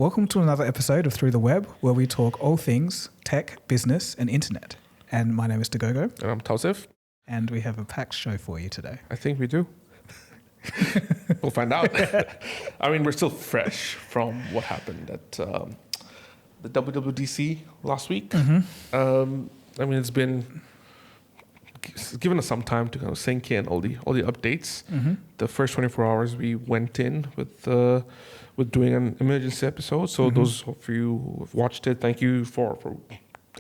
Welcome to another episode of Through the Web, where we talk all things tech, business, and internet. And my name is Dagogo. And I'm Tawsif. And we have a packed show for you today. I think we do. We'll find out. I mean, we're still fresh from what happened at the WWDC last week. Mm-hmm. I mean, it's given us some time to kind of sink in all the updates. Mm-hmm. The first 24 hours we went in with doing an emergency episode. So those of you who have watched it, thank you for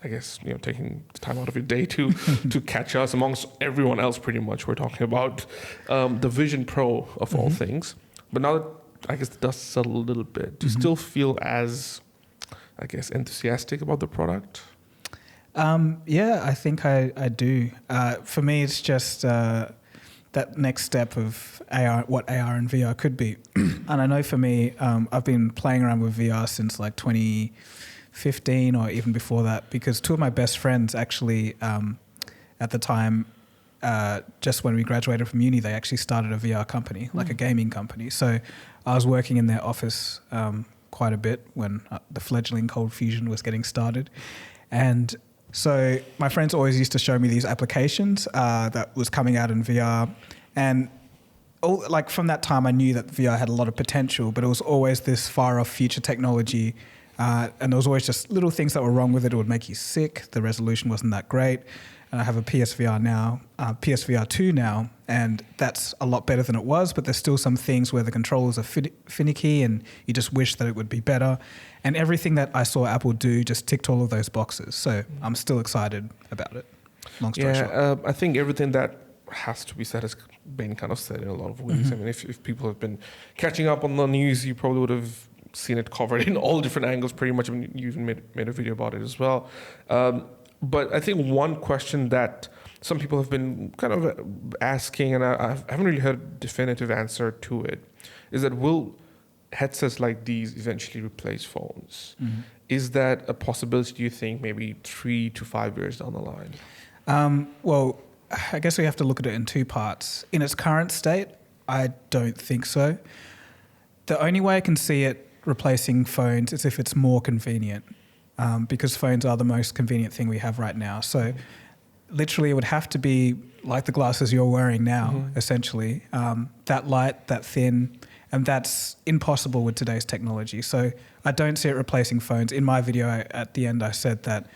I guess, taking the time out of your day to to catch us amongst everyone else. Pretty much, we're talking about the Vision Pro of all things. But now that I guess the dust settled a little bit, do you still feel as, I guess, enthusiastic about the product? Yeah, I think I do. For me, it's just that next step of AR, what AR and VR could be. And I know for me, I've been playing around with VR since like 2015 or even before that, because two of my best friends actually, at the time, just when we graduated from uni, they actually started a VR company, like a gaming company. So I was working in their office quite a bit when the fledgling ColdFusion was getting started. And so my friends always used to show me these applications that was coming out in VR. And from that time, I knew that VR had a lot of potential, but it was always this far off future technology. And there was always just little things that were wrong with it. It would make you sick. The resolution wasn't that great. And I have a PSVR now, PSVR 2 now, and that's a lot better than it was, but there's still some things where the controllers are finicky and you just wish that it would be better. And everything that I saw Apple do just ticked all of those boxes. So I'm still excited about it. Long story short. I think everything that has to be said has been kind of said in a lot of ways. I mean, if people have been catching up on the news, you probably would have seen it covered in all different angles pretty much. I mean, you even made a video about it as well. But I think one question that some people have been kind of asking, and I haven't really heard a definitive answer to it, is that will headsets like these eventually replace phones? Mm-hmm. Is that a possibility, do you think, maybe 3 to 5 years down the line? Well, I guess we have to look at it in two parts. In its current state, I don't think so. The only way I can see it replacing phones is if it's more convenient. Because phones are the most convenient thing we have right now. So literally it would have to be like the glasses you're wearing now, essentially. That light, that thin, and that's impossible with today's technology. So I don't see it replacing phones. In my video at the end, I said that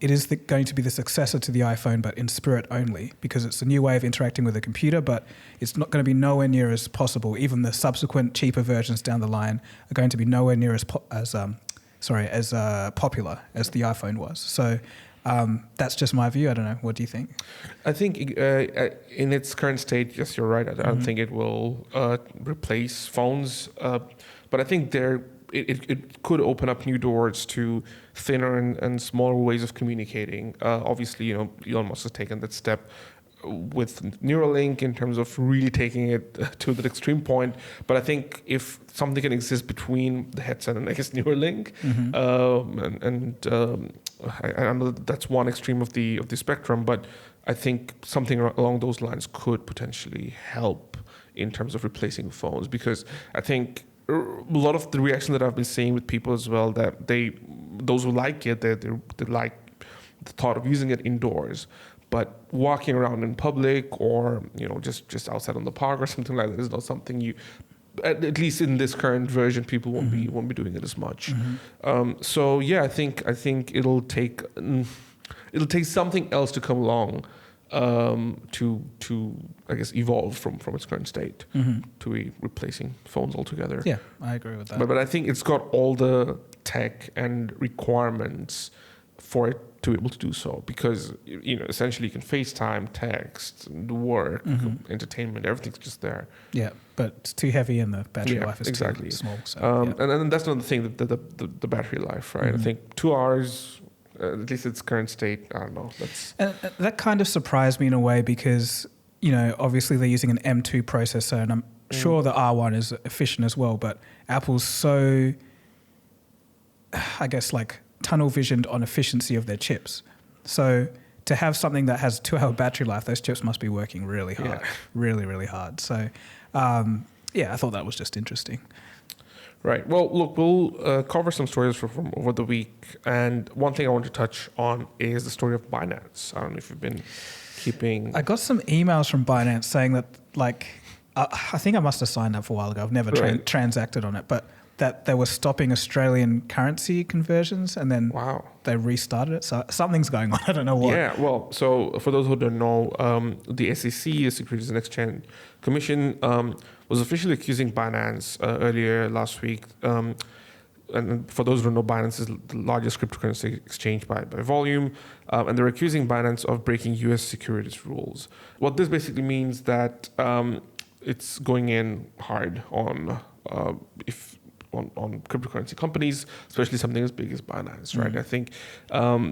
it is going to be the successor to the iPhone, but in spirit only, because it's a new way of interacting with a computer, but it's not going to be nowhere near as possible. Even the subsequent cheaper versions down the line are going to be nowhere near as popular as the iPhone was. So that's just my view. I don't know. What do you think? I think in its current state, yes, you're right. I don't think it will replace phones. But I think it could open up new doors to thinner and smaller ways of communicating. Obviously, Elon Musk has taken that step with Neuralink in terms of really taking it to the extreme point. But I think if something can exist between the headset and I guess Neuralink, I know that's one extreme of the spectrum, but I think something along those lines could potentially help in terms of replacing phones, because I think a lot of the reaction that I've been seeing with people as well, that those who like it, they like the thought of using it indoors. But walking around in public or just outside on the park or something like that is not something you, at least in this current version, people won't be doing it as much. So yeah, I think it'll take something else to come along to I guess evolve from its current state to be replacing phones altogether. Yeah, I agree with that. But I think it's got all the tech and requirements for it to be able to do so, because essentially you can FaceTime, text, do work, entertainment, everything's just there. Yeah, but it's too heavy and the battery life is too small. So, and that's another thing, the battery life, right? I think 2 hours, at least its current state, I don't know. And that kind of surprised me in a way, because obviously they're using an M2 processor, and I'm sure the R1 is efficient as well. But Apple's so, I guess, like tunnel visioned on efficiency of their chips. So to have something that has 2 hour battery life, those chips must be working really hard, really, really hard. So, I thought that was just interesting. Right. Well, look, we'll cover some stories from over the week. And one thing I want to touch on is the story of Binance. I don't know if you've been keeping... I got some emails from Binance saying that, like, I think I must have signed up for a while ago. I've never transacted on it, but that they were stopping Australian currency conversions and then they restarted it. So something's going on. I don't know what. Yeah, well, so for those who don't know, the SEC, the Securities and Exchange Commission, was officially accusing Binance earlier last week. And for those who don't know, Binance is the largest cryptocurrency exchange by volume. And they're accusing Binance of breaking US securities rules. What this basically means that it's going in hard on cryptocurrency companies, especially something as big as Binance, right? I think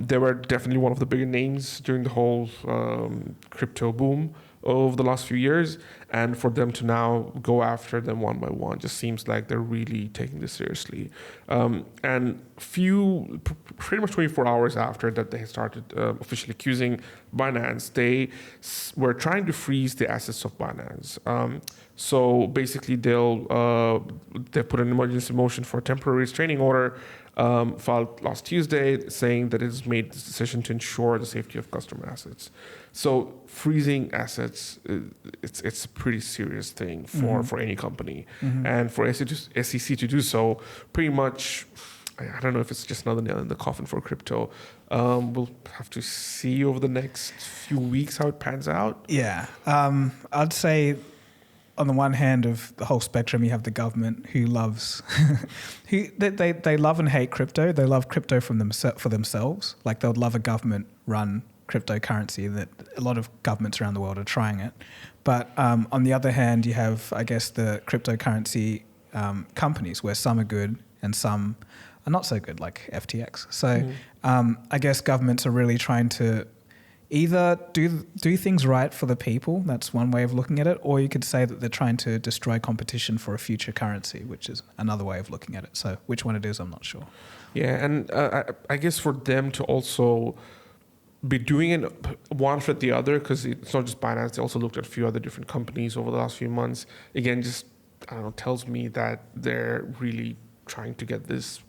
they were definitely one of the bigger names during the whole crypto boom over the last few years. And for them to now go after them one by one just seems like they're really taking this seriously. And pretty much 24 hours after that they started officially accusing Binance, they were trying to freeze the assets of Binance. So basically they put an emergency motion for a temporary restraining order filed last Tuesday, saying that it has made this decision to ensure the safety of customer assets. So freezing assets, it's a pretty serious thing for any company. And for SEC to do so, pretty much, I don't know if it's just another nail in the coffin for crypto. We'll have to see over the next few weeks how it pans out. Yeah. I'd say on the one hand of the whole spectrum, you have the government who loves, they love and hate crypto. They love crypto for themselves. Like they'll love a government-run cryptocurrency that a lot of governments around the world are trying it. But on the other hand, you have, I guess, the cryptocurrency companies where some are good and some are not so good, like FTX. So I guess governments are really trying to either do things right for the people, that's one way of looking at it, or you could say that they're trying to destroy competition for a future currency, which is another way of looking at it. So which one it is, I'm not sure. Yeah, and I guess for them to also be doing it one after the other, because it's not just Binance, they also looked at a few other different companies over the last few months. Again, just, I don't know, tells me that they're really trying to get this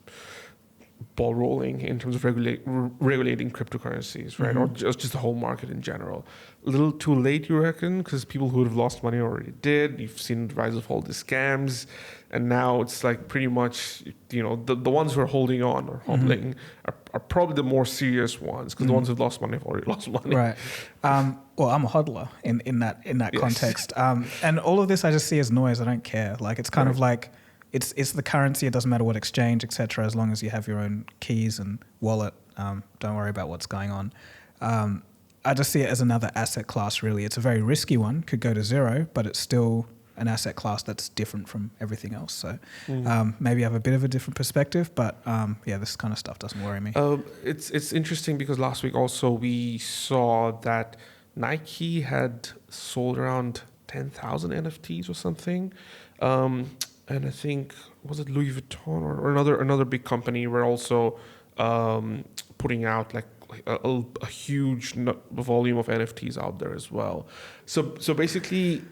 ball rolling in terms of regulating cryptocurrencies, right? Or just the whole market in general. A little too late, you reckon? Because people who would have lost money already did. You've seen the rise of all the scams. And now it's like pretty much, the ones who are holding on or holding are probably the more serious ones, because the ones who've lost money have already lost money. Right. Well, I'm a hodler in that context. And all of this I just see as noise. I don't care. Like it's kind of like, it's the currency. It doesn't matter what exchange, etc. As long as you have your own keys and wallet, don't worry about what's going on. I just see it as another asset class. Really, it's a very risky one. Could go to zero, but it's still an asset class that's different from everything else. So maybe I have a bit of a different perspective, but this kind of stuff doesn't worry me. It's interesting because last week also we saw that Nike had sold around 10,000 NFTs or something. And I think, was it Louis Vuitton or another big company were also putting out like a huge volume of NFTs out there as well. So basically,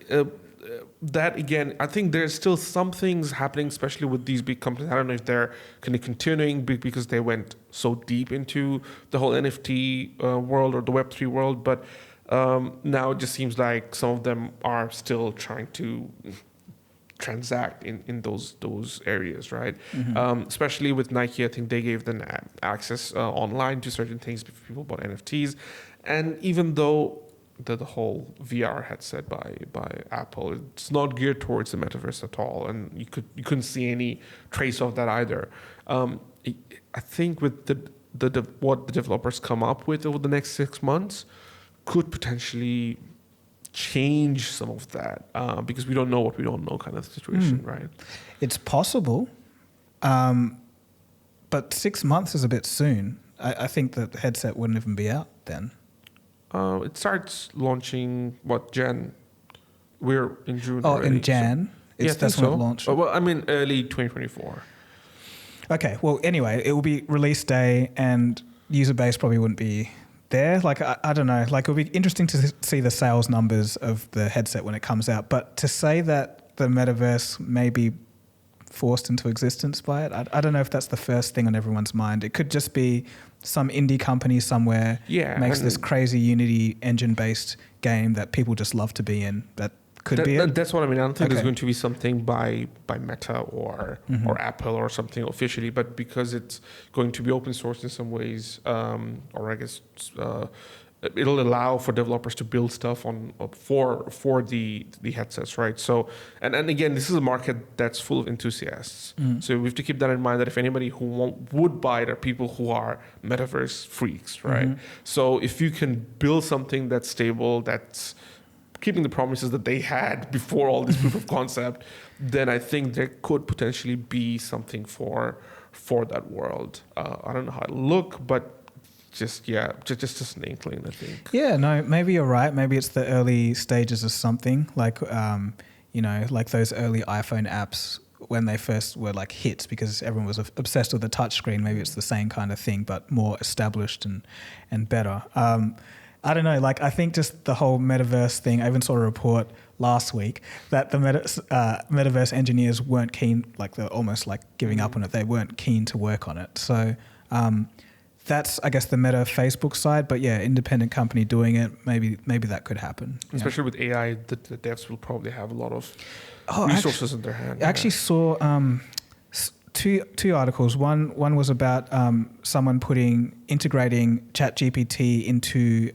that again, I think there's still some things happening, especially with these big companies. I don't know if they're kind of continuing because they went so deep into the whole NFT world or the Web3 world, but now it just seems like some of them are still trying to transact in those areas, right? Especially with Nike, I think they gave them access online to certain things if people bought NFTs. And even though the whole VR headset by Apple, it's not geared towards the metaverse at all, and you couldn't see any trace of that either. I think with what the developers come up with over the next 6 months could potentially change some of that because we don't know what we don't know kind of situation, right? It's possible, but 6 months is a bit soon. I think that the headset wouldn't even be out then. It starts launching, Jan? We're in June already. In Jan? So, that's when it launched. Well, I mean early 2024. Okay, well, anyway, it will be release day and user base probably wouldn't be there. Like, I don't know. Like, it'll be interesting to see the sales numbers of the headset when it comes out. But to say that the metaverse may be forced into existence by it. I don't know if that's the first thing on everyone's mind. It could just be some indie company somewhere makes this crazy Unity engine-based game that people just love to be in. That could be it. That's what I mean. I don't think there's going to be something by Meta or Apple or something officially, but because it's going to be open source in some ways, or I guess it'll allow for developers to build stuff on for the headsets, right? So and again, this is a market that's full of enthusiasts. So we have to keep that in mind, that if anybody who would buy it are people who are metaverse freaks, right? So if you can build something that's stable, that's keeping the promises that they had before all this proof of concept, then I think there could potentially be something for that world. I don't know how it look, but just an inkling, I think. Yeah, no, maybe you're right. Maybe it's the early stages of something, like like those early iPhone apps when they first were like hits because everyone was obsessed with the touchscreen. Maybe it's the same kind of thing, but more established and better. I don't know, like I think just the whole metaverse thing, I even saw a report last week that the metaverse engineers weren't keen, like they're almost like giving up on it. They weren't keen to work on it. So that's, I guess, the Meta Facebook side. But yeah, independent company doing it, maybe that could happen. Especially with AI, the devs will probably have a lot of resources in their hand. I actually saw two articles. One was about someone integrating ChatGPT into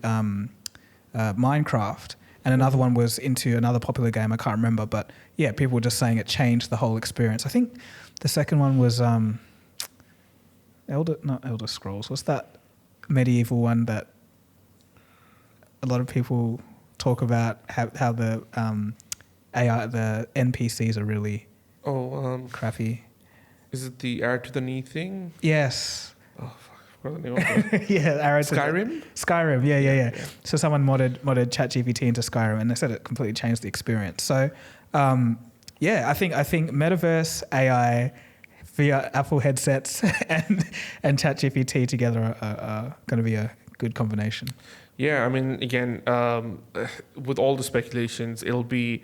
Minecraft, and another one was into another popular game. I can't remember, but yeah, people were just saying it changed the whole experience. I think the second one was Elder Scrolls. What's that medieval one that a lot of people talk about? How the AI, the NPCs are really crappy. Is it the arrow to the knee thing? Yes. Oh, fuck. I forgot the name of it. Yeah, arrow to Skyrim? Skyrim, yeah. So someone modded ChatGPT into Skyrim, and they said it completely changed the experience. So, I think metaverse, AI, VR, Apple headsets, and ChatGPT together are going to be a good combination. Yeah, I mean, again, with all the speculations, it'll be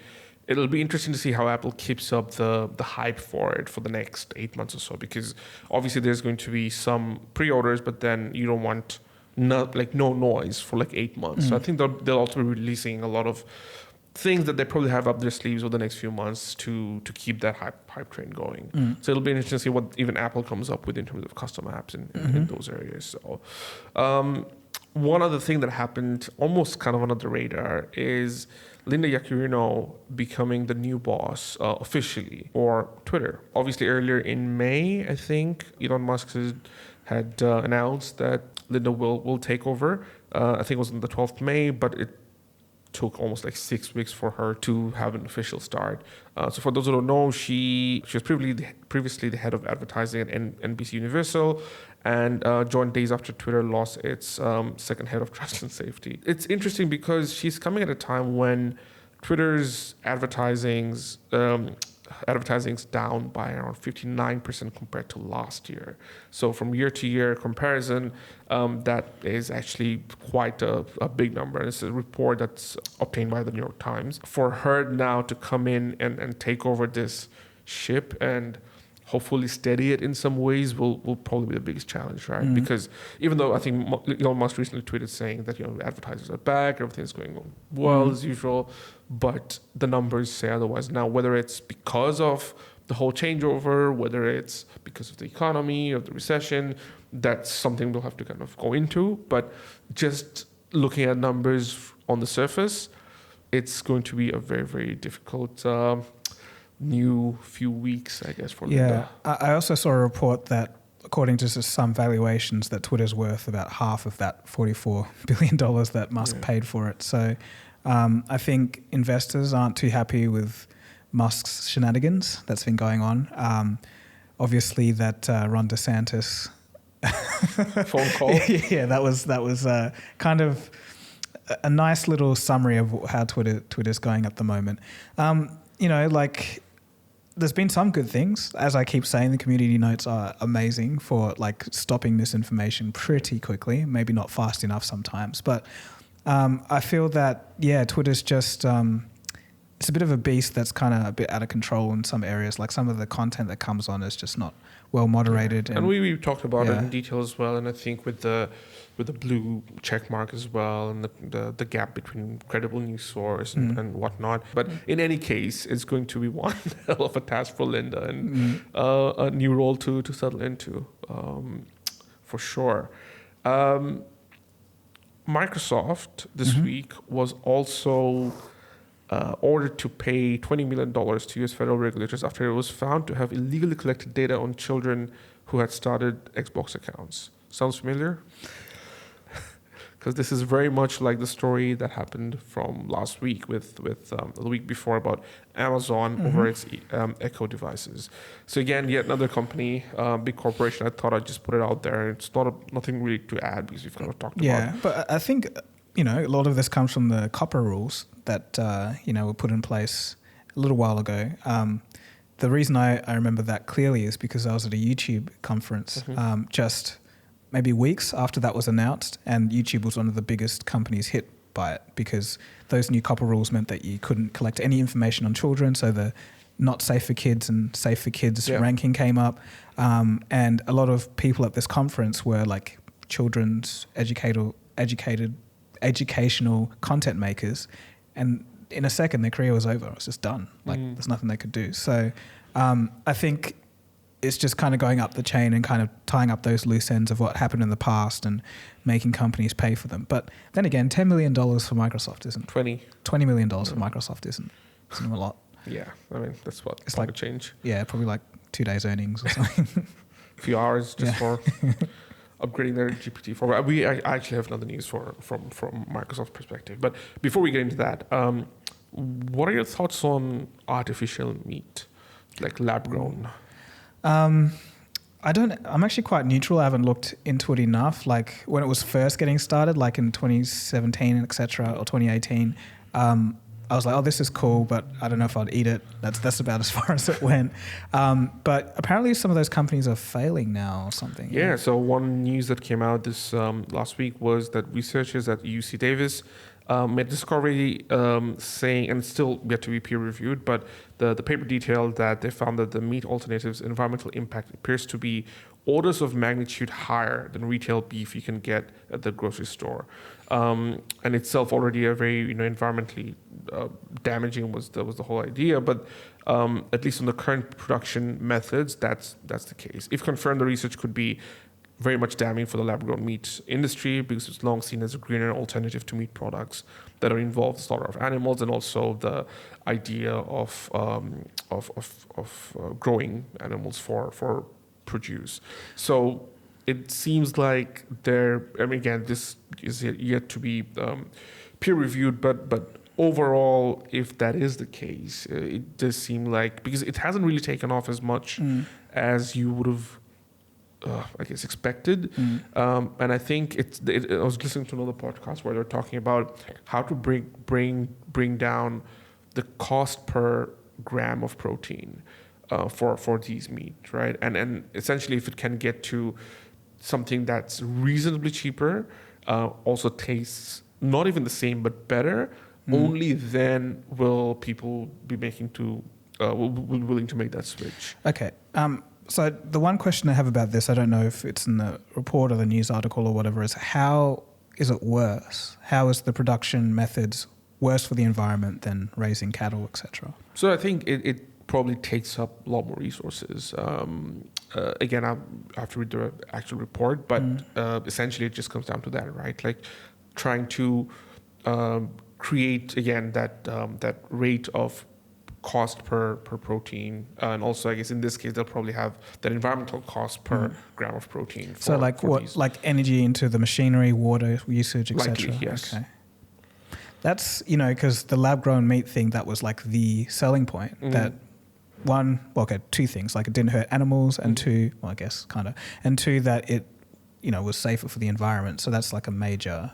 interesting to see how Apple keeps up the hype for it for the next 8 months or so, because obviously there's going to be some pre-orders, but then you don't want no noise for like 8 months. So I think they'll also be releasing a lot of things that they probably have up their sleeves over the next few months to keep that hype train going. So it'll be interesting to see what even Apple comes up with in terms of custom apps in those areas. So one other thing that happened almost kind of under the radar is Linda Yaccarino becoming the new boss officially for Twitter. Obviously, earlier in May, I think Elon Musk had announced that Linda will take over. I think it was on the 12th of May, but it took almost like 6 weeks for her to have an official start. So for those who don't know, she was previously the head of advertising at NBC Universal, and joined days after Twitter lost its second head of trust and safety. It's interesting because she's coming at a time when Twitter's advertising's down by around 59% compared to last year. So from year-to-year comparison, that is actually quite a big number. It's a report that's obtained by the New York Times. For her now to come in and take over this ship and hopefully steady it in some ways will probably be the biggest challenge, right? Because even though I think Elon Musk recently tweeted saying that advertisers are back, everything's going well as usual, but the numbers say otherwise. Now, whether it's because of the whole changeover, whether it's because of the economy, of the recession, that's something we'll have to kind of go into. But just looking at numbers on the surface, it's going to be a very, very difficult new few weeks, I guess, for Linda. I also saw a report that according to some valuations that Twitter's worth about half of that $44 billion that Musk paid for it. So I think investors aren't too happy with Musk's shenanigans that's been going on. Obviously that Ron DeSantis phone call. Yeah, that was kind of a nice little summary of how Twitter's going at the moment. There's been some good things. As I keep saying, the community notes are amazing for like stopping misinformation pretty quickly, maybe not fast enough sometimes. But I feel that, Twitter's just it's a bit of a beast that's kind of a bit out of control in some areas. Like some of the content that comes on is just not well moderated. And we talked about it in detail as well. And I think with the blue check mark as well, and the gap between credible news source and whatnot. But in any case, it's going to be one hell of a task for Linda and a new role to settle into, for sure. Microsoft this week was also ordered to pay $20 million to U.S. federal regulators after it was found to have illegally collected data on children who had started Xbox accounts. Sounds familiar? Because this is very much like the story that happened from last week with the week before about Amazon over its Echo devices. So again, yet another company, big corporation. I thought I'd just put it out there. It's nothing really to add because we've kind of talked about. Yeah, but I think a lot of this comes from the copper rules that were put in place a little while ago. The reason I remember that clearly is because I was at a YouTube conference just maybe weeks after that was announced, and YouTube was one of the biggest companies hit by it because those new copper rules meant that you couldn't collect any information on children, so the not safe for kids and safe for kids ranking came up, and a lot of people at this conference were like children's educational content makers, and in a second their career was over. It was just done. Like there's nothing they could do. So I think it's just kind of going up the chain and kind of tying up those loose ends of what happened in the past and making companies pay for them. But then again, $10 million for Microsoft isn't. $20 million for Microsoft isn't a lot. Yeah, I mean, that's what it's like change. Yeah, probably like 2 days earnings or something. A few hours just for upgrading their GPT-4. I actually have another news from Microsoft's perspective. But before we get into that, what are your thoughts on artificial meat, like lab-grown? I'm actually quite neutral. I haven't looked into it enough. Like when it was first getting started, like in 2017, etc., or 2018, I was like, oh, this is cool, but I don't know if I'd eat it. That's about as far as it went. But apparently some of those companies are failing now or something. Yeah, so one news that came out this last week was that researchers at UC Davis made a discovery saying, and it's still yet to be peer reviewed, but the paper detailed that they found that the meat alternative's environmental impact appears to be orders of magnitude higher than retail beef you can get at the grocery store. And itself already a very environmentally damaging was the whole idea, but at least on the current production methods, that's the case. If confirmed, the research could be very much damning for the lab-grown meat industry because it's long seen as a greener alternative to meat products that are involved in slaughter of animals, and also the idea of growing animals for produce. So it seems like again, this is yet to be peer reviewed, but overall, if that is the case, it does seem like, because it hasn't really taken off as much as you would have I guess expected, and I think I was listening to another podcast where they're talking about how to bring down the cost per gram of protein for these meat, right? And essentially, if it can get to something that's reasonably cheaper, also tastes not even the same but better, only then will people be willing to make that switch. Okay. So the one question I have about this, I don't know if it's in the report or the news article or whatever, is how is it worse? How is the production methods worse for the environment than raising cattle, etc.? So I think it probably takes up a lot more resources. Again, I have to read the actual report, but essentially it just comes down to that, right? Like trying to create, again, that rate of cost per protein, and also I guess in this case they'll probably have that environmental cost per gram of protein. So like what, these. Like energy into the machinery, water usage, etc. Likely, yes. Okay. That's because the lab-grown meat thing, that was like the selling point. That two things, like it didn't hurt animals, and two, well, I guess kind of, and two, that it was safer for the environment. So that's like a major,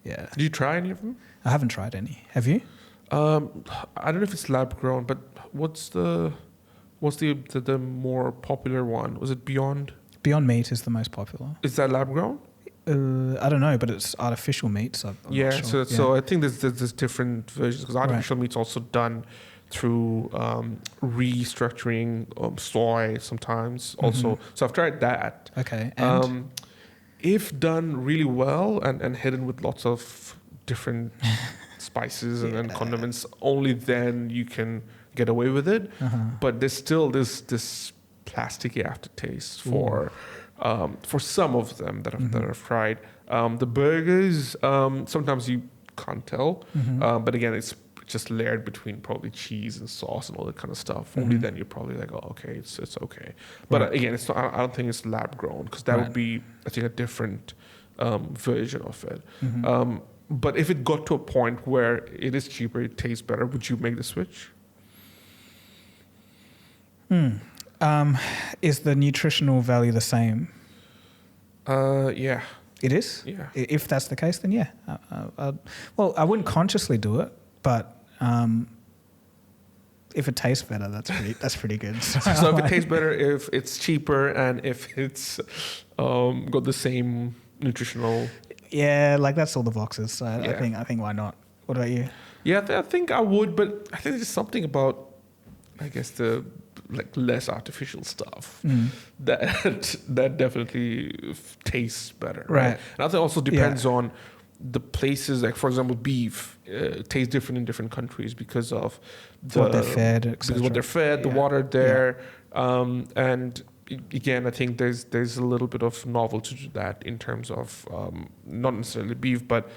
yeah. Did you try any of them? I haven't tried any. Have you? I don't know if it's lab grown, but what's the more popular one? Was it Beyond? Beyond Meat is the most popular. Is that lab grown? I don't know, but it's artificial meat, so I'm Yeah, not sure. so I think there's different versions because artificial meat's also done through restructuring soy sometimes also. So I've tried that. Okay, and If done really well and hidden with lots of different spices and condiments, only then you can get away with it. But there's still this plasticky aftertaste for some of them that I've tried. The burgers, sometimes you can't tell, but again, it's just layered between probably cheese and sauce and all that kind of stuff. Only then you're probably like, oh, okay, it's okay. But again, it's not. I don't think it's lab grown because that would be, I think, a different version of it. But if it got to a point where it is cheaper, it tastes better, would you make the switch? Is the nutritional value the same? Yeah. It is? Yeah. If that's the case, then yeah. Well, I wouldn't consciously do it, but if it tastes better, that's pretty good. So if it tastes better, if it's cheaper, and if it's got the same nutritional... Yeah, like that's all the boxes. So I think why not? What about you? Yeah, I think I would, but I think there's something about, I guess, the less artificial stuff that definitely tastes better, right? And I think also depends on the places. Like for example, beef tastes different in different countries because of what they're fed, etc. What they're fed, the water there, and again, I think there's a little bit of novelty to that in terms of not necessarily beef, but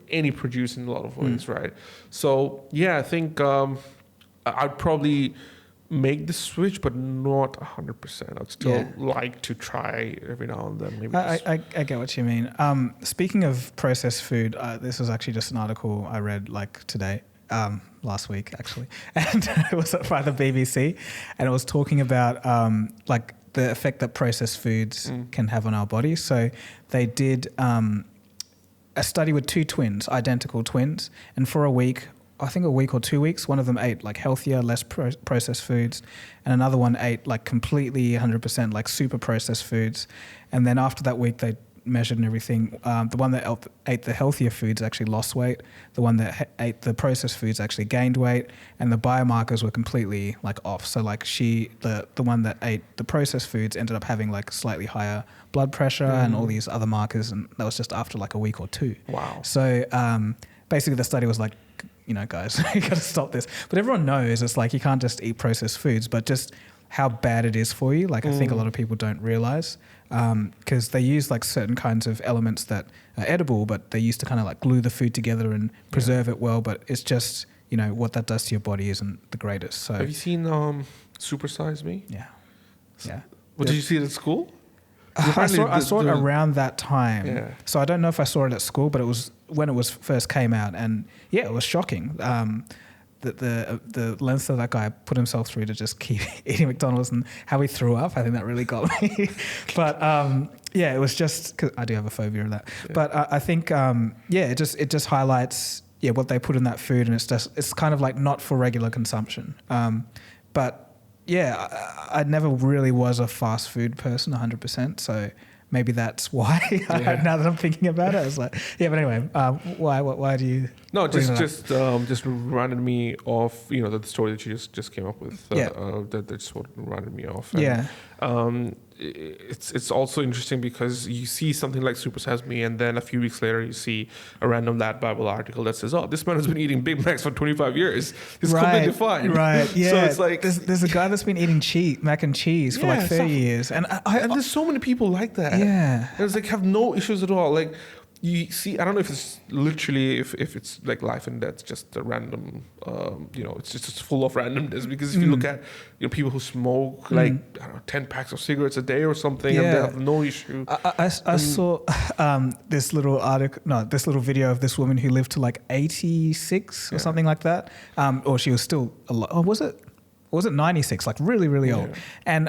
any produce in a lot of ways, right? So yeah, I think I'd probably make the switch, but not 100%. I'd still like to try every now and then. Maybe I get what you mean. Speaking of processed food, this was actually just an article I read like today. Last week actually, and it was by the BBC, and it was talking about like the effect that processed foods can have on our body. So they did a study with two twins, identical twins, and for a week or 2 weeks, one of them ate like healthier, less processed foods, and another one ate like completely 100% like super processed foods. And then after that week, they measured and everything. The one that ate the healthier foods actually lost weight. The one that ate the processed foods actually gained weight, and the biomarkers were completely like off. So like the one that ate the processed foods ended up having like slightly higher blood pressure and all these other markers, and that was just after like a week or two. Wow. So basically the study was like, guys, you got to stop this. But everyone knows it's like you can't just eat processed foods, but just how bad it is for you. Like I think a lot of people don't realize because they use like certain kinds of elements that are edible, but they used to kind of like glue the food together and preserve it well. But it's just, what that does to your body isn't the greatest. So have you seen Super Size Me? Yeah. Yeah. Well, did you see it at schoschool? I saw it around that time. Yeah. So I don't know if I saw it at school, but it was when it was first came out, and it was shocking. The lengths that guy put himself through to just keep eating McDonald's and how he threw up, I think that really got me. But it was just because I do have a phobia of that. Yeah. But I think it just highlights what they put in that food, and it's kind of like not for regular consumption. But I never really was a fast food person 100%. So maybe that's why. Now that I'm thinking about it, I was like, but anyway, why do you? No, just reminded me of the story that you just came up with. That just what reminded me of. And, it's also interesting because you see something like Super Size Me, and then a few weeks later you see a random Lad Bible article that says, "Oh, this man has been eating Big Macs for 25 years. He's completely fine." Right. Yeah. So it's like there's a guy that's been eating mac and cheese for like 30 years, and there's so many people like that. Yeah. There's like have no issues at all. Like you see, I don't know if it's literally if it's like life and death, just a random. It's just full of randomness because if you look at people who smoke like 10 packs of cigarettes a day or something, and they have no issue. I saw this little video of this woman who lived to like 86 or something like that, or she was still alive. Oh, was it? or was it 96? Like really old. And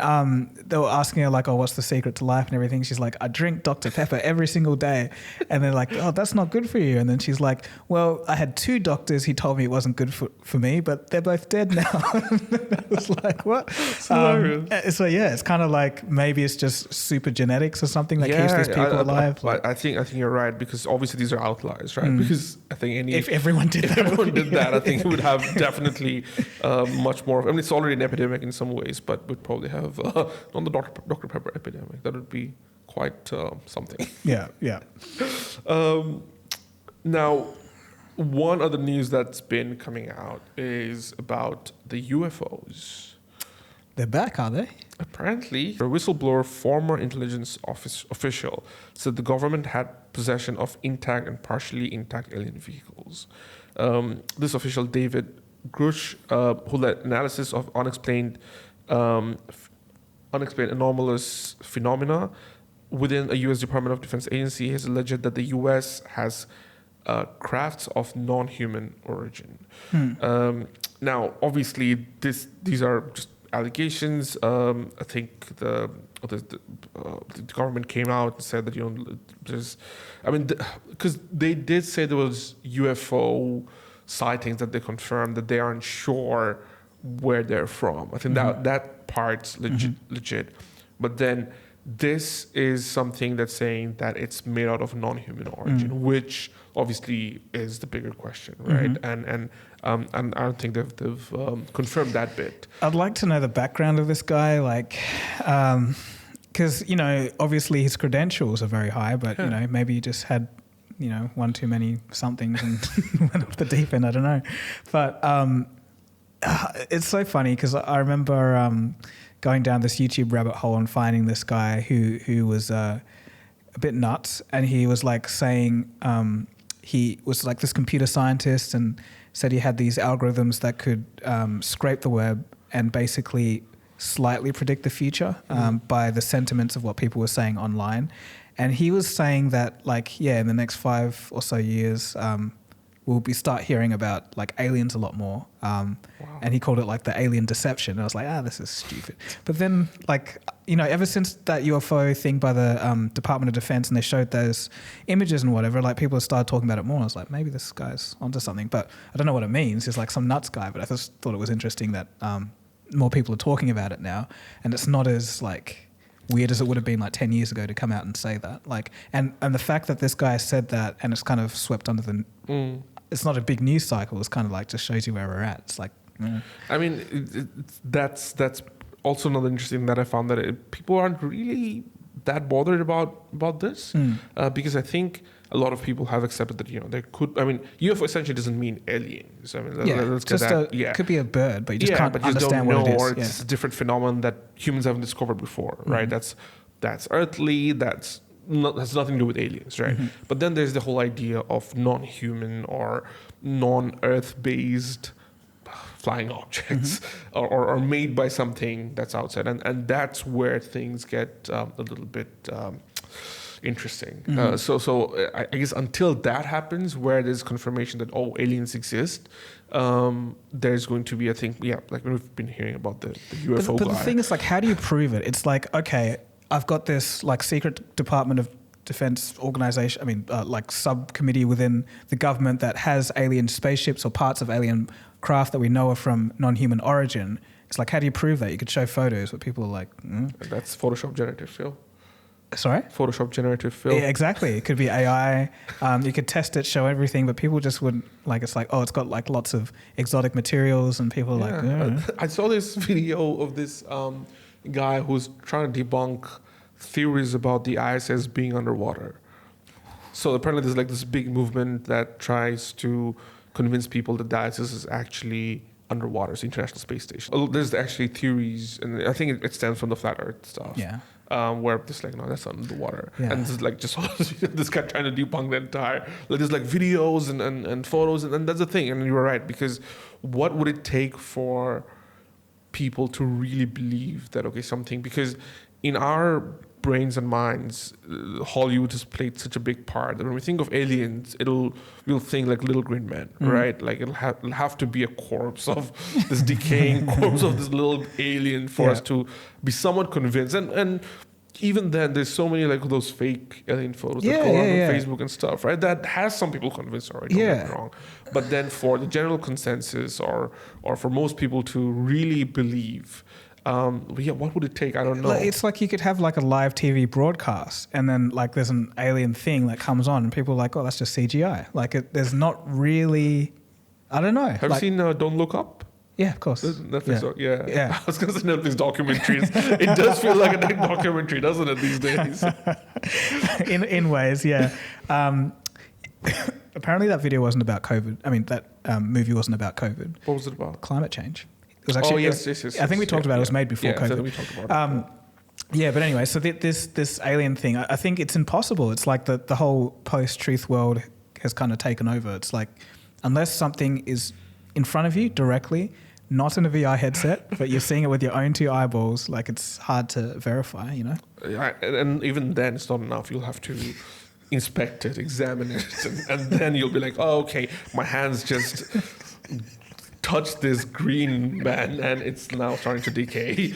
they were asking her like, oh, what's the secret to life and everything? She's like, I drink Dr. Pepper every single day. And they're like, oh, that's not good for you. And then she's like, well, I had 2 doctors. He told me it wasn't good for me, but they're both dead now. I was like, what? So yeah, it's kind of like maybe it's just super genetics or something that keeps these people alive. I think you're right, because obviously these are outliers, right? Because I think if everyone did that, I think it would have definitely much more. I mean, it's already an epidemic in some ways, but we'd probably have on the Dr. Pepper epidemic. That would be quite something. Yeah. Now, one other news that's been coming out is about the UFOs. They're back, are they? Apparently, a whistleblower, former intelligence official, said the government had possession of intact and partially intact alien vehicles. This official, David Grush, who led analysis of unexplained anomalous phenomena within a U.S. Department of Defense agency, has alleged that the U.S. has crafts of non-human origin. Now, obviously, these are just allegations. I think the government came out and said that because they did say there was UFO sightings that they confirmed, that they aren't sure where they're from. I think that part's legit. But then this is something that's saying that it's made out of non-human origin, which obviously is the bigger question, right? And I don't think they've confirmed that bit. I'd like to know the background of this guy, like, because obviously his credentials are very high, but maybe he just had one too many somethings and went off the deep end. I don't know, but it's so funny because I remember going down this YouTube rabbit hole and finding this guy who was a bit nuts, and he was like saying he was like this computer scientist and said he had these algorithms that could scrape the web and basically slightly predict the future by the sentiments of what people were saying online. And he was saying that, like, in the next 5 or so years, we'll start hearing about like aliens a lot more. And he called it like the alien deception. And I was like, this is stupid. But then, like, ever since that UFO thing by the Department of Defense, and they showed those images and whatever, like people started talking about it more. I was like, maybe this guy's onto something, but I don't know what it means. He's like some nuts guy, but I just thought it was interesting that more people are talking about it now, and it's not as like weird as it would have been like 10 years ago to come out and say that. Like, and the fact that this guy said that and it's kind of swept under the, it's not a big news cycle. It's kind of like just shows you where we're at. It's like, I mean, that's also another interesting that I found, that people aren't really that bothered about this because I think a lot of people have accepted that there could. I mean, UFO essentially doesn't mean aliens. I mean, let's get that. It could be a bird, but you just can't understand what it is. Or it's a different phenomenon that humans haven't discovered before, right? That's earthly. Has nothing to do with aliens, right? But then there's the whole idea of non-human or non-Earth-based flying objects or made by something that's outside, and that's where things get a little bit interesting. So I guess until that happens, where there's confirmation that aliens exist, there's going to be, I think, like we've been hearing about the UFO but guy. The thing is, like, how do you prove it? It's like, okay, I've got this like secret Department of Defense organization, like subcommittee within the government that has alien spaceships or parts of alien craft that we know are from non-human origin. It's like, how do you prove that? You could show photos, but people are like, That's Photoshop generative fill. Sorry? Photoshop generative fill. Yeah, exactly. It could be AI. You could test it, show everything, but people just wouldn't, like, it's like, it's got like lots of exotic materials, and people are like, I saw this video of this guy who's trying to debunk theories about the ISS being underwater. So apparently there's like this big movement that tries to convince people that the ISS is actually underwater, it's the International Space Station. There's actually theories, and I think it stems from the flat Earth stuff. Yeah. Where it's like, no, that's underwater. Yeah. And this is like just this guy trying to debunk the entire, like there's like videos and photos, and that's the thing. And you were right, because what would it take for people to really believe that, okay, something, because in our brains and minds, Hollywood has played such a big part that when we think of aliens, we'll think like Little Green Men, right? Like it'll have to be a corpse of this decaying corpse of this little alien for us to be somewhat convinced. And even then, there's so many like those fake alien photos that go on Facebook and stuff, right? That has some people convinced already. Don't get me wrong. But then for the general consensus, or for most people to really believe, what would it take? I don't know. It's like you could have like a live TV broadcast, and then like there's an alien thing that comes on, and people are like, "Oh, that's just CGI." Like there's not really, I don't know. Have you seen Don't Look Up? Yeah, of course. Netflix, yeah. I was going to say Netflix documentaries. It does feel like a documentary, doesn't it, these days? in ways, yeah. Apparently that video wasn't about COVID. I mean, that movie wasn't about COVID. What was it about? Climate change. It was actually, yes. I think we talked about it. It was made before COVID. So we talked about it. But anyway, so this alien thing, I think it's impossible. It's like the whole post-truth world has kind of taken over. It's like, unless something is in front of you directly, not in a VR headset, but you're seeing it with your own two eyeballs, like it's hard to verify, you know? Yeah, and even then it's not enough. You'll have to inspect it, examine it, and then you'll be like, oh, okay, my hands just touched this green band and it's now starting to decay.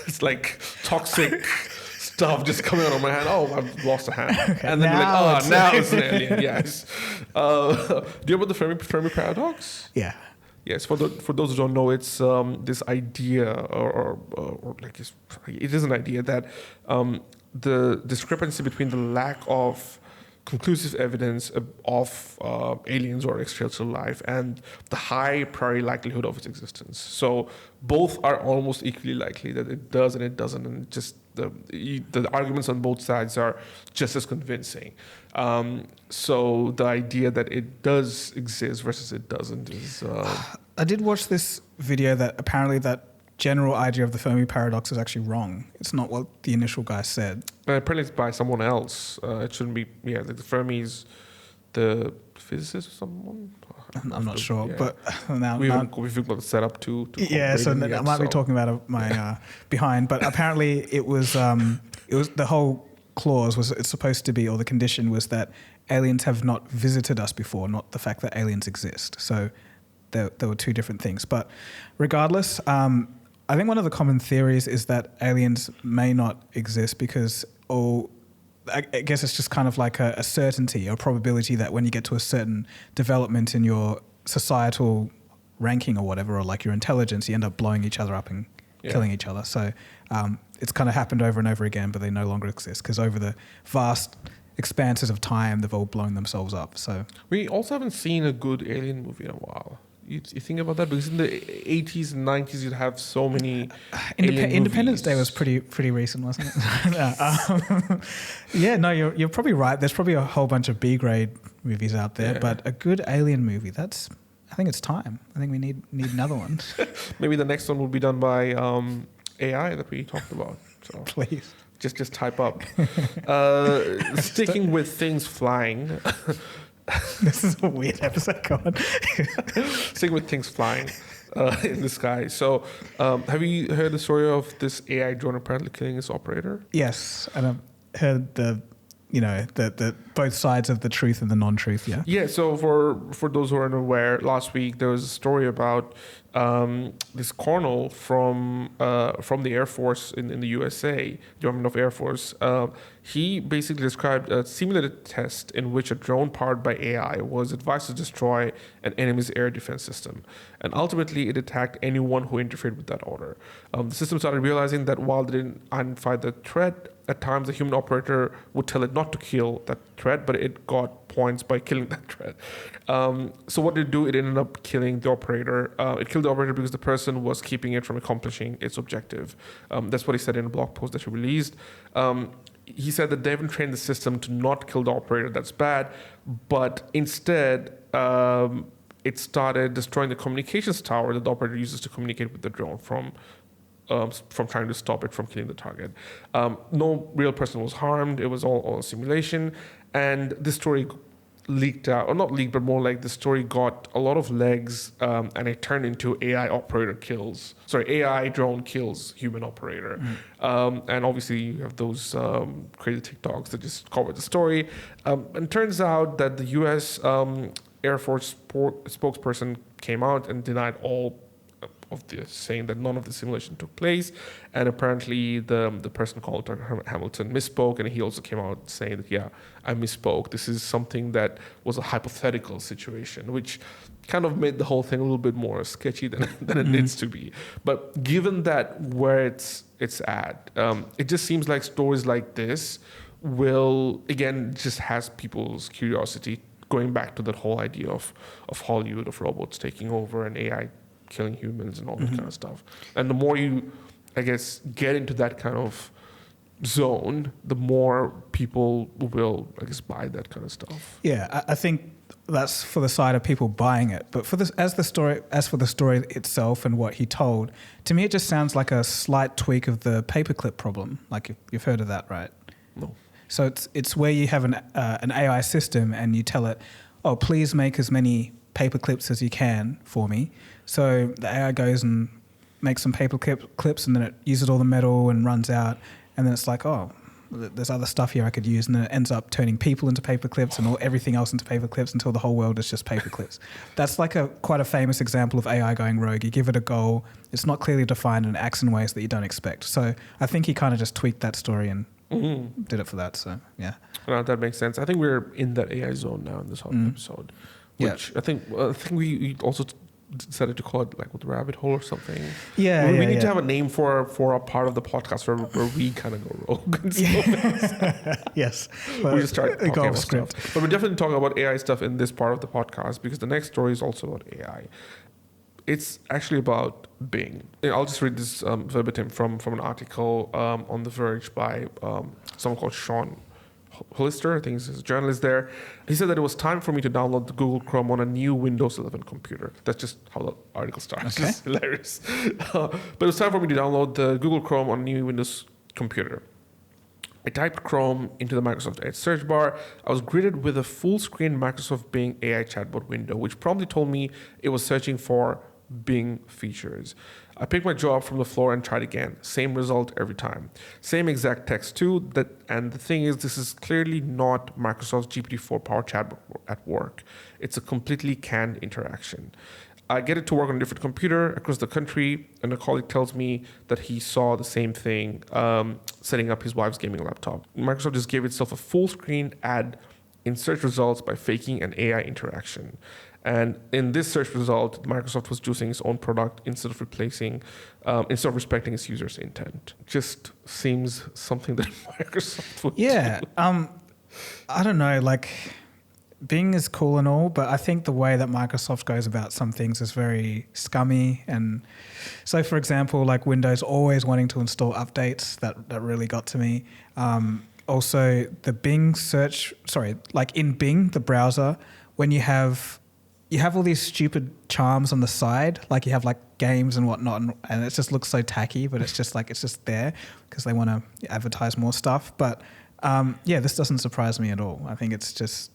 It's like toxic stuff just coming out of my hand. Oh, I've lost a hand. Okay, and then now it's an alien. Yes. Do you know about the Fermi paradox? Yeah. Yes, for those who don't know, it's this idea, or like it is an idea that the discrepancy between the lack of conclusive evidence of aliens or extraterrestrial life and the high priori likelihood of its existence. So both are almost equally likely that it does and it doesn't, and just the arguments on both sides are just as convincing. So the idea that it does exist versus it doesn't is... I did watch this video that apparently that general idea of the Fermi paradox is actually wrong. It's not what the initial guy said. Apparently it's by someone else. It shouldn't be... Yeah, like the Fermi's the physicist or someone? I'm not sure, but now we've got the setup to so I might be talking about my behind, but apparently it was the whole clause was it's supposed to be, or the condition was that aliens have not visited us before, not the fact that aliens exist. So there were two different things. But regardless, I think one of the common theories is that aliens may not exist because, I guess it's just kind of like a certainty or probability that when you get to a certain development in your societal ranking or whatever, or like your intelligence, you end up blowing each other up and killing each other. So it's kind of happened over and over again, but they no longer exist because over the vast expanses of time, they've all blown themselves up. So we also haven't seen a good alien movie in a while. You think about that? Because in the 80s and 90s, you'd have so many Independence Day was pretty recent, wasn't it? You're probably right. There's probably a whole bunch of B-grade movies out there, but a good alien movie, I think it's time. I think we need another one. Maybe the next one will be done by AI that we talked about. So please. Just type up. Sticking with things flying... This is a weird episode. Go on. Sticking with things flying in the sky. So, have you heard the story of this AI drone apparently killing its operator? Yes, and I've heard the both sides of the truth and the non-truth. Yeah. Yeah. So for those who are unaware, last week there was a story about this colonel from the Air Force in the USA, Department of Air Force. He basically described a simulated test in which a drone powered by AI was advised to destroy an enemy's air defense system. And ultimately, it attacked anyone who interfered with that order. The system started realizing that while they didn't identify the threat, at times the human operator would tell it not to kill that threat, but it got points by killing that threat. So what did it do? It ended up killing the operator. It killed the operator because the person was keeping it from accomplishing its objective. That's what he said in a blog post that he released. He said that they haven't trained the system to not kill the operator. That's bad. But instead, it started destroying the communications tower that the operator uses to communicate with the drone from trying to stop it from killing the target. No real person was harmed. It was all a simulation. And this story leaked out, or not leaked, but more like the story got a lot of legs, and it turned into AI drone kills human operator. And obviously you have those crazy TikToks that just cover the story. And it turns out that the US Air Force spokesperson came out and denied all of this, saying that none of the simulation took place, and apparently the person called Dr. Hamilton misspoke, and he also came out saying that, yeah, I misspoke. This is something that was a hypothetical situation, which kind of made the whole thing a little bit more sketchy than it needs to be. But given that where it's at, it just seems like stories like this will, again, just has people's curiosity going back to that whole idea of Hollywood, of robots taking over and AI killing humans and all that kind of stuff. And the more you, I guess, get into that kind of zone, the more people will, I guess, buy that kind of stuff. Yeah, I think that's for the side of people buying it. But for this, as for the story itself and what he told, to me it just sounds like a slight tweak of the Paperclip problem. Like you've heard of that, right? No. So it's where you have an AI system and you tell it, oh, please make as many paper clips as you can for me. So the AI goes and makes some paper clips, and then it uses all the metal and runs out. And then it's like, oh, there's other stuff here I could use. And then it ends up turning people into paper clips and everything else into paper clips until the whole world is just paper clips. That's like quite a famous example of AI going rogue. You give it a goal, it's not clearly defined, and it acts in ways that you don't expect. So I think he kind of just tweaked that story and did it for that. So yeah, well, that makes sense. I think we're in that AI zone now in this whole episode, which I think we also decided to call it like with rabbit hole or something. Yeah, we need to have a name for a part of the podcast where we kind of go rogue. And yes, we just start talking about stuff. But we're definitely talking about AI stuff in this part of the podcast because the next story is also about AI. It's actually about Bing. I'll just read this verbatim from an article on The Verge by someone called Sean Hollister. I think he's a journalist there. He said that it was time for me to download the Google Chrome on a new Windows 11 computer. That's just how the article starts. Okay. It's hilarious. But it was time for me to download the Google Chrome on a new Windows computer. I typed Chrome into the Microsoft Edge search bar. I was greeted with a full-screen Microsoft Bing AI chatbot window, which promptly told me it was searching for Bing features. I picked my jaw up from the floor and tried again. Same result every time. Same exact text too. And the thing is, this is clearly not Microsoft's GPT-4 Power Chat at work. It's a completely canned interaction. I get it to work on a different computer across the country, and a colleague tells me that he saw the same thing setting up his wife's gaming laptop. Microsoft just gave itself a full screen ad in search results by faking an AI interaction. And in this search result, Microsoft was choosing its own product instead of respecting its users' intent. Just seems something that Microsoft would do. I don't know, like Bing is cool and all, but I think the way that Microsoft goes about some things is very scummy. And so, for example, like Windows always wanting to install updates, that really got to me. Also, the Bing like in Bing, the browser, when you have all these stupid charms on the side, like you have like games and whatnot, and it just looks so tacky, but it's just there because they want to advertise more stuff. But this doesn't surprise me at all. I think it's just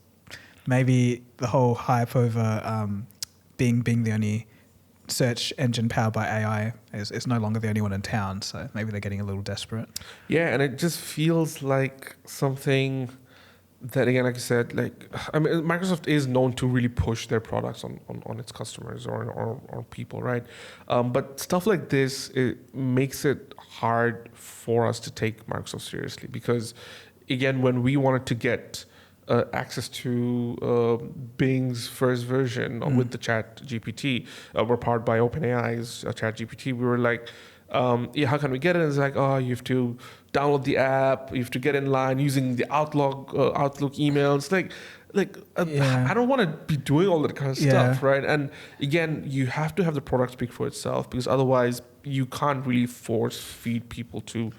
maybe the whole hype over being the only search engine powered by AI is no longer the only one in town. So maybe they're getting a little desperate. Yeah, and it just feels like something that, again, like I said, Microsoft is known to really push their products on its customers or people, right? But stuff like this, it makes it hard for us to take Microsoft seriously because, again, when we wanted to get access to Bing's first version with the Chat GPT, we're powered by OpenAI's Chat GPT, we were like, how can we get it? And it's like, you have to download the app, you have to get in line using the Outlook email. It's like I don't want to be doing all that kind of stuff, right? And again, you have to have the product speak for itself because otherwise you can't really force feed people to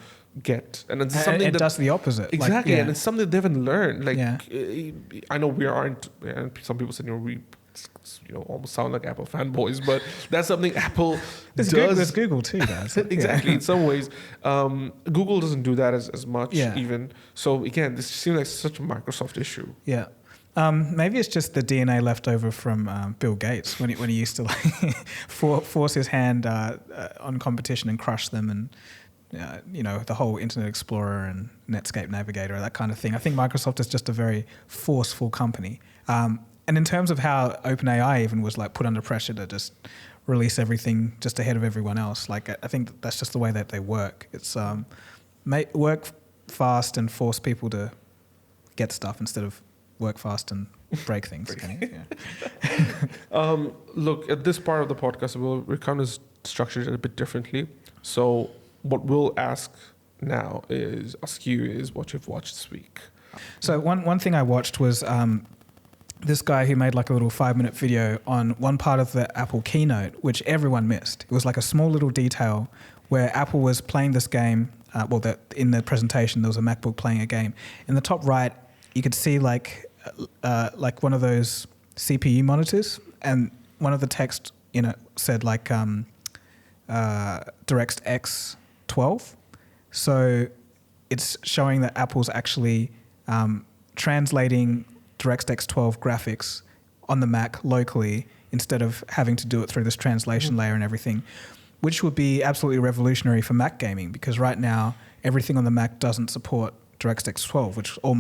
get. And it's something it does the opposite. Exactly, and it's something they haven't learned. I know we aren't, and some people say, we almost sound like Apple fanboys, but that's something Apple does. There's Google too, guys. Exactly. In some ways, Google doesn't do that as much even. So again, this seems like such a Microsoft issue. Yeah. Maybe it's just the DNA left over from Bill Gates when he used to like force his hand on competition and crush them, and the whole Internet Explorer and Netscape Navigator, that kind of thing. I think Microsoft is just a very forceful company. And in terms of how OpenAI even was like put under pressure to just release everything just ahead of everyone else, like I think that's just the way that they work. It's work fast and force people to get stuff instead of work fast and break things. Look, at this part of the podcast, we're kind of structured it a bit differently. So what we'll ask you is what you've watched this week. So one thing I watched was this guy who made like a little 5-minute video on one part of the Apple keynote, which everyone missed. It was like a small little detail where Apple was playing this game. In the presentation, there was a MacBook playing a game. In the top right, you could see like one of those CPU monitors, and one of the text said like DirectX 12. So it's showing that Apple's actually translating DirectX 12 graphics on the Mac locally instead of having to do it through this translation layer and everything, which would be absolutely revolutionary for Mac gaming, because right now everything on the Mac doesn't support DirectX 12, which all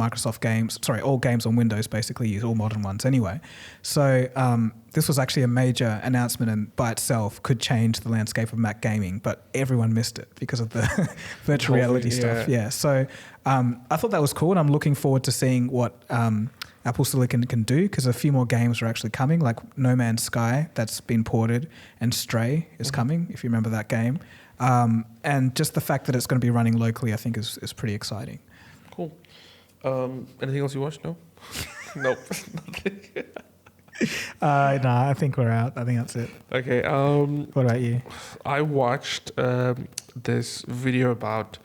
games on Windows basically use, all modern ones anyway. So this was actually a major announcement, and by itself could change the landscape of Mac gaming, but everyone missed it because of the virtual reality stuff. Yeah. So I thought that was cool, and I'm looking forward to seeing what Apple Silicon can do, because a few more games are actually coming, like No Man's Sky that's been ported, and Stray is coming, if you remember that game. And just the fact that it's going to be running locally, I think is pretty exciting. Cool. Anything else you watched? No? Nope. Nothing. I think we're out. I think that's it. Okay. What about you? I watched this video about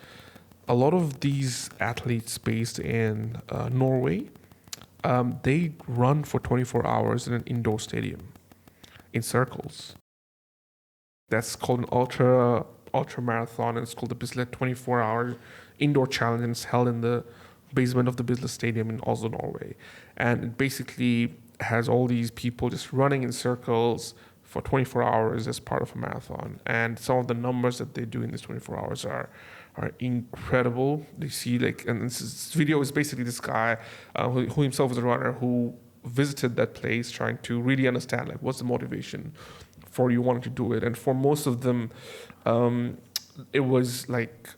a lot of these athletes based in Norway. They run for 24 hours in an indoor stadium in circles. That's called an ultra marathon, and it's called the Bislett 24-hour indoor challenge, and it's held in the basement of the Bislett Stadium in Oslo, Norway. And it basically has all these people just running in circles for 24 hours as part of a marathon. And some of the numbers that they do in these 24 hours are incredible. They see and this video is basically this guy who himself is a runner who visited that place trying to really understand what's the motivation for you wanting to do it. And for most of them, it was like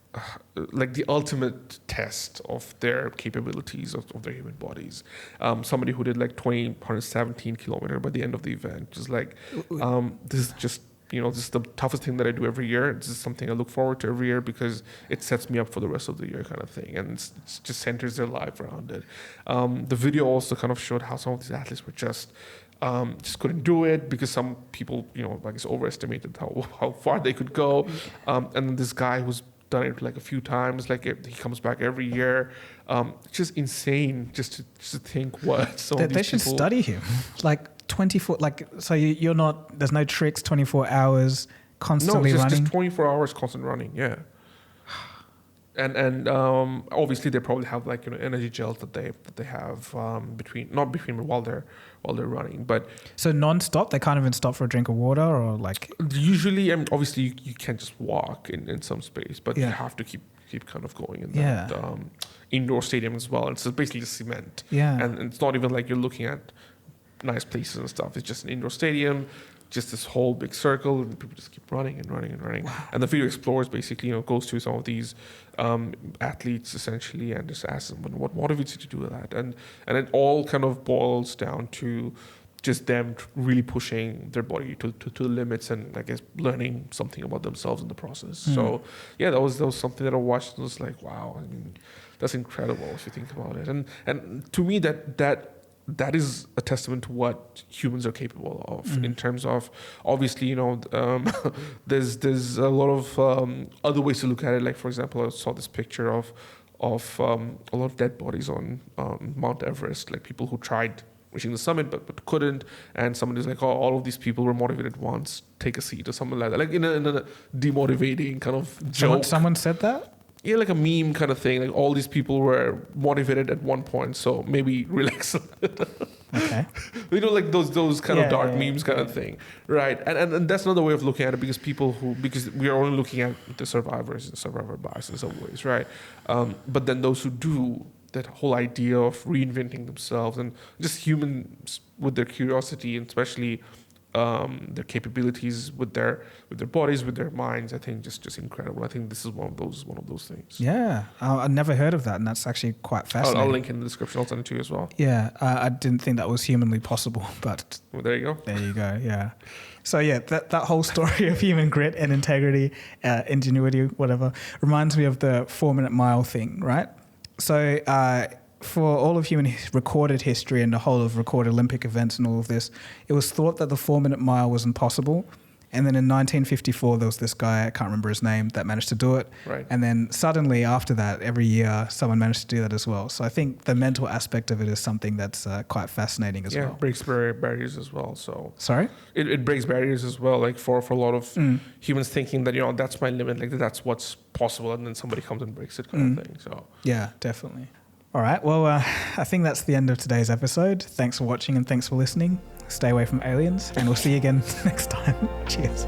the ultimate test of their capabilities of their human bodies. Somebody who did 117 kilometers by the end of the event, just this is just this is the toughest thing that I do every year. This is something I look forward to every year because it sets me up for the rest of the year, kind of thing, and it just centers their life around it. The video also kind of showed how some of these athletes were just couldn't do it because some people, overestimated how far they could go. And then this guy who's done it a few times, he comes back every year. It's just insane just to think what some of these they should people study him. 24, so you're not, there's no tricks, 24 hours constantly running? No, just 24 hours constant running, yeah. And obviously they probably have energy gels that they have while they're running, but so non-stop, they can't even stop for a drink of water, or usually, obviously you can't just walk in some space, but you have to keep kind of going in that indoor stadium as well. And so it's basically cement, and it's not even you're looking at nice places and stuff. It's just an indoor stadium, just this whole big circle, and people just keep running and running and running. Wow. And the video explores basically, goes to some of these athletes essentially, and just asks them what motivates you to do that. And it all kind of boils down to just them really pushing their body to the limits, and I guess learning something about themselves in the process. So yeah, that was something that I watched and was like, wow, I mean, that's incredible if you think about it. And to me that is a testament to what humans are capable of in terms of, obviously, there's a lot of other ways to look at it. For example, I saw this picture of a lot of dead bodies on Mount Everest, people who tried reaching the summit but couldn't, and somebody's all of these people were motivated once, take a seat or something like that, in a demotivating kind of joke. Someone said that? yeah, like a meme kind of thing. Like all these people were motivated at one point, so maybe relax a little. Okay. You know, like those kind of dark memes kind of thing, right? And that's another way of looking at it, because we are only looking at the survivors and survivor bias in some ways, right? But then those who do, that whole idea of reinventing themselves and just humans with their curiosity, and especially their capabilities with their bodies, with their minds, I think just incredible. I think this is one of those things. Yeah, I never heard of that, and that's actually quite fascinating. I'll link in the description. I'll send it to you as well. Yeah, I didn't think that was humanly possible, but well, there you go. There you go. Yeah. So yeah, that whole story of human grit and integrity, ingenuity, whatever, reminds me of the 4-minute mile thing, right? So for all of human recorded history and the whole of recorded Olympic events and all of this, it was thought that the 4-minute mile was impossible. And then in 1954, there was this guy, I can't remember his name, that managed to do it. Right. And then suddenly after that, every year, someone managed to do that as well. So I think the mental aspect of it is something that's quite fascinating as well. Yeah, it breaks barriers as well. So Sorry? It breaks barriers as well, like for a lot of humans thinking that, that's my limit, like that's what's possible, and then somebody comes and breaks it kind of thing. So yeah, definitely. All right. Well, I think that's the end of today's episode. Thanks for watching and thanks for listening. Stay away from aliens, and we'll see you again next time. Cheers.